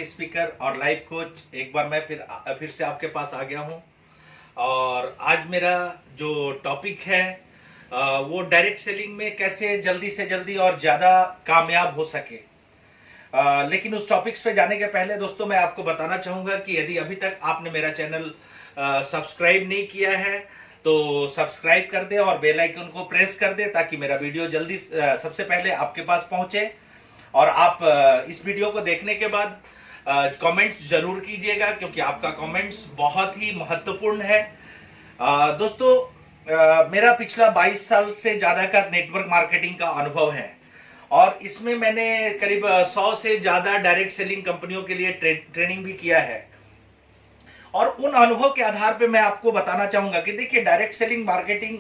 Public speaker और life coach. एक बार मैं फिर से आपके पास आ गया हूं और आज मेरा जो टॉपिक है वो डायरेक्ट सेलिंग में कैसे जल्दी से जल्दी और ज़्यादा कामयाब हो सके। लेकिन उस टॉपिक्स पे जाने के पहले दोस्तों मैं आपको बताना चाहूँगा कि यदि अभी तक आपने मेरा चैनल सब्सक्राइब नहीं किया है तो सब्सक्राइब कर दे और बेल आइकन को प्रेस कर दे ताकि मेरा वीडियो जल्दी सबसे पहले आपके पास पहुंचे। और आप इस वीडियो को देखने के बाद कमेंट्स जरूर कीजिएगा क्योंकि आपका कमेंट्स बहुत ही महत्वपूर्ण है। दोस्तों मेरा पिछला 22 साल से ज़्यादा का नेटवर्क मार्केटिंग का अनुभव है और इसमें मैंने करीब 100 से ज़्यादा डायरेक्ट सेलिंग कंपनियों के लिए ट्रेनिंग भी किया है। और उन अनुभव के आधार पे मैं आपको बताना चाहूँगा कि देखिए डायरेक्ट सेलिंग मार्केटिंग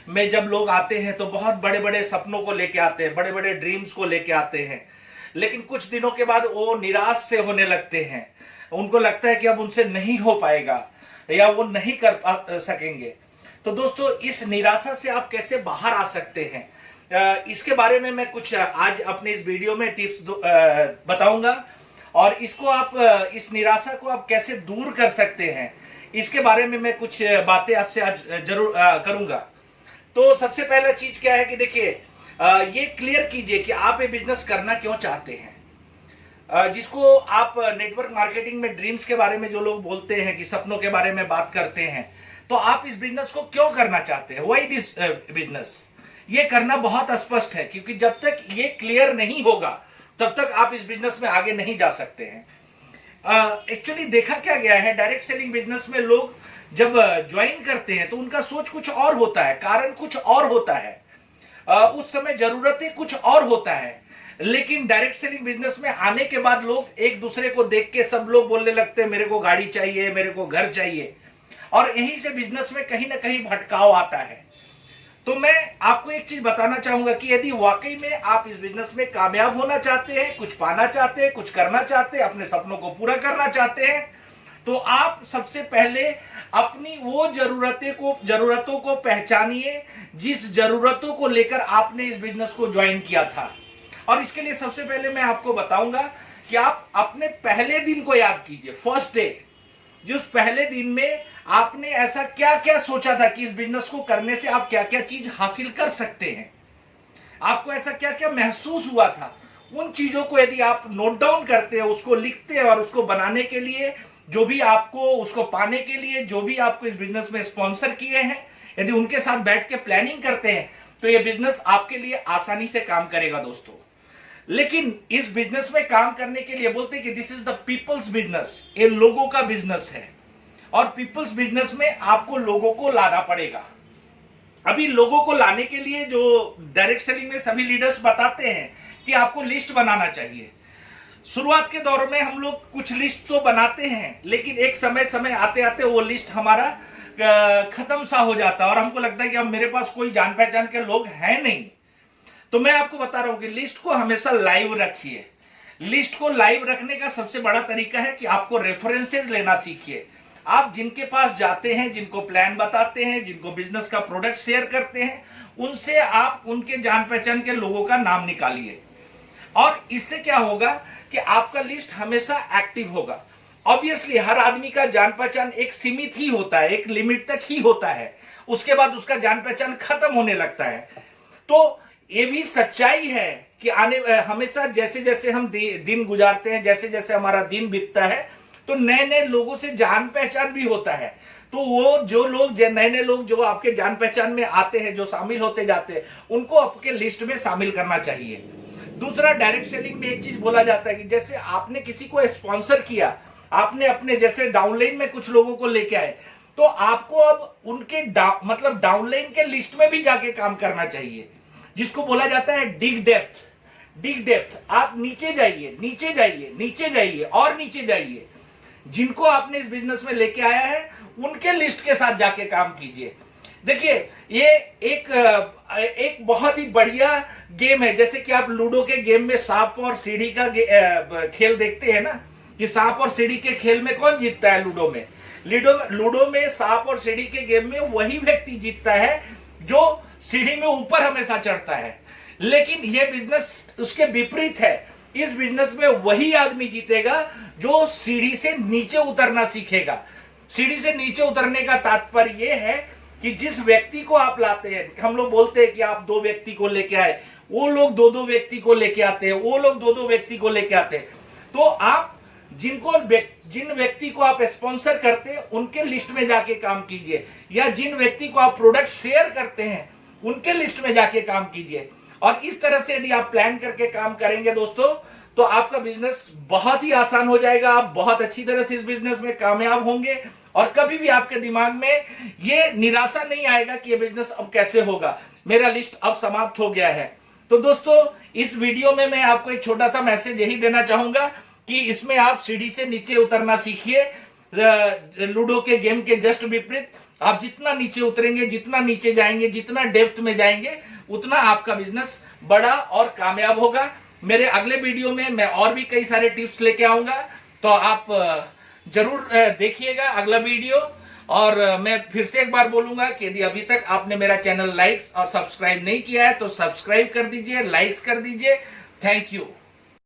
में जब लोग आते हैं तो बहुत बड़े बड़े सपनों को लेके आते हैं, बड़े बड़े ड्रीम्स को लेके आते हैं, लेकिन कुछ दिनों के बाद वो निराश से होने लगते हैं। उनको लगता है कि अब उनसे नहीं हो पाएगा या वो नहीं कर सकेंगे। तो दोस्तों इस निराशा से आप कैसे बाहर आ सकते हैं, इसके बारे में मैं कुछ आज अपने इस वीडियो में टिप्स बताऊंगा और इसको आप इस निराशा को आप कैसे दूर कर सकते हैं इसके बारे में मैं कुछ बातें आपसे आज जरूर करूंगा। तो सबसे पहला चीज क्या है कि देखिए ये क्लियर कीजिए कि आप ये बिजनेस करना क्यों चाहते हैं। जिसको आप नेटवर्क मार्केटिंग में ड्रीम्स के बारे में जो लोग बोलते हैं कि सपनों के बारे में बात करते हैं, तो आप इस बिजनेस को क्यों करना चाहते हैं, व्हाई दिस बिजनेस, ये करना बहुत स्पष्ट है क्योंकि जब तक ये क्लियर नहीं होगा तब तक आप इस बिजनेस में आगे नहीं जा सकते हैं। एक्चुअली देखा क्या गया है, डायरेक्ट सेलिंग बिजनेस में लोग जब ज्वाइन करते हैं तो उनका सोच कुछ और होता है, कारण कुछ और होता है, उस समय जरूरतें कुछ और होता है। लेकिन डायरेक्ट सेलिंग बिजनेस में आने के बाद लोग एक दूसरे को देख के सब लोग बोलने लगते हैं मेरे को गाड़ी चाहिए, मेरे को घर चाहिए, और यहीं से बिजनेस में कहीं ना कहीं भटकाव आता है। तो मैं आपको एक चीज बताना चाहूंगा कि यदि वाकई में आप इस बिजनेस में कामयाब होना चाहते हैं, कुछ पाना चाहते हैं, कुछ करना चाहते हैं, अपने सपनों को पूरा करना चाहते हैं, तो आप सबसे पहले अपनी वो जरूरतों को पहचानिए जिस जरूरतों को लेकर आपने इस बिजनेस को ज्वाइन किया था। और इसके लिए सबसे पहले मैं आपको बताऊंगा कि आप अपने पहले दिन को याद कीजिए, फर्स्ट डे। जिस पहले दिन में आपने ऐसा क्या क्या सोचा था कि इस बिजनेस को करने से आप क्या क्या चीज हासिल कर सकते हैं, आपको ऐसा क्या क्या महसूस हुआ था, उन चीजों को यदि आप नोट डाउन करते हैं, उसको लिखते हैं और उसको बनाने के लिए जो भी आपको, उसको पाने के लिए जो भी आपको इस बिजनेस में स्पॉन्सर किए हैं, यदि उनके साथ बैठ के प्लानिंग करते हैं तो ये बिजनेस आपके लिए आसानी से काम करेगा दोस्तों। लेकिन इस बिजनेस में काम करने के लिए बोलते हैं कि this is the people's business, ये लोगों का बिजनेस है और पीपल्स बिजनेस में आपको लोगों को लाना पड़ेगा। अभी लोगों को लाने के लिए जो डायरेक्ट सेलिंग में सभी लीडर्स बताते हैं कि आपको लिस्ट बनाना चाहिए। शुरुआत के दौर में हम लोग कुछ लिस्ट तो बनाते हैं, लेकिन एक समय आते आते वो लिस्ट हमारा खत्म सा हो जाता है और हमको लगता है कि अब मेरे पास कोई जान पहचान के लोग हैं नहीं। तो मैं आपको बता रहा हूं कि लिस्ट को हमेशा लाइव रखिए। लिस्ट को लाइव रखने का सबसे बड़ा तरीका है कि आपको रेफरेंसेस लेना सीखिए। आप जिनके पास जाते हैं, जिनको प्लान बताते हैं, जिनको बिजनेस का प्रोडक्ट शेयर करते हैं, उनसे आप उनके जान पहचान के लोगों का नाम निकालिए और इससे क्या होगा कि आपका लिस्ट हमेशा एक्टिव होगा। ऑब्वियसली हर आदमी का जान पहचान एक सीमित ही होता है, एक लिमिट तक ही होता है, उसके बाद उसका जान पहचान खत्म होने लगता है। तो ये भी सच्चाई है कि हमेशा जैसे जैसे हम दिन गुजारते हैं, जैसे जैसे हमारा दिन बीतता है, तो नए नए लोगों से जान पहचान भी होता है। तो वो जो लोग नए नए लोग जो आपके जान पहचान में आते हैं, जो शामिल होते जाते हैं, उनको आपके लिस्ट में शामिल करना चाहिए। दूसरा, डायरेक्ट सेलिंग में एक चीज बोला जाता है कि जैसे आपने किसी को स्पॉन्सर किया, आपने अपने जैसे डाउनलाइन में कुछ लोगों को लेके आए, तो आपको अब उनके मतलब डाउनलाइन के लिस्ट में भी जाके काम करना चाहिए, जिसको बोला जाता है डिग डेप्थ। डिग डेप्थ, आप नीचे जाइए, नीचे जाइए, नीचे जाइए और नीचे जाइए। जिनको आपने इस बिजनेस में लेके आया है उनके लिस्ट के साथ जाके काम कीजिए। देखिए ये एक बहुत ही बढ़िया गेम है। जैसे कि आप लूडो के गेम में सांप और सीढ़ी का खेल देखते हैं ना, कि सांप और सीढ़ी के खेल में कौन जीतता है लूडो में सांप और सीढ़ी के गेम में वही व्यक्ति जीतता है जो सीढ़ी में ऊपर हमेशा चढ़ता है। लेकिन यह बिजनेस उसके विपरीत है। इस बिजनेस में वही आदमी जीतेगा जो सीढ़ी से नीचे उतरना सीखेगा। सीढ़ी से नीचे उतरने का तात्पर्य यह है कि जिस व्यक्ति को आप लाते हैं, हम लोग बोलते हैं कि आप 2 व्यक्ति को लेके आए, वो लोग 2-2 व्यक्ति को लेके आते हैं, वो लोग 2-2 व्यक्ति को लेके आते हैं। तो आप जिन व्यक्ति को आप स्पॉन्सर करते हैं उनके लिस्ट में जाके काम कीजिए, या जिन व्यक्ति को आप प्रोडक्ट शेयर करते हैं उनके लिस्ट में जाके काम कीजिए। और इस तरह से यदि आप प्लान करके काम करेंगे दोस्तों, तो आपका बिजनेस बहुत ही आसान हो जाएगा। आप बहुत अच्छी तरह से इस बिजनेस में कामयाब होंगे और कभी भी आपके दिमाग में ये निराशा नहीं आएगा कि ये बिजनेस अब कैसे होगा, मेरा लिस्ट अब समाप्त हो गया है। तो दोस्तों, इस वीडियो में मैं आपको एक छोटा सा मैसेज यही देना चाहूंगा कि इसमें आप सीढ़ी से नीचे उतरना सीखिए। लूडो के गेम के जस्ट विपरीत, आप जितना नीचे उतरेंगे, जितना नीचे जाएंगे, जितना डेप्थ में जाएंगे, उतना आपका बिजनेस बड़ा और कामयाब होगा। मेरे अगले वीडियो में मैं और भी कई सारे टिप्स लेके आऊंगा, तो आप जरूर देखिएगा अगला वीडियो। और मैं फिर से एक बार बोलूंगा कि यदि अभी तक आपने मेरा चैनल लाइक्स और सब्सक्राइब नहीं किया है तो सब्सक्राइब कर दीजिए, लाइक्स कर दीजिए। Thank you.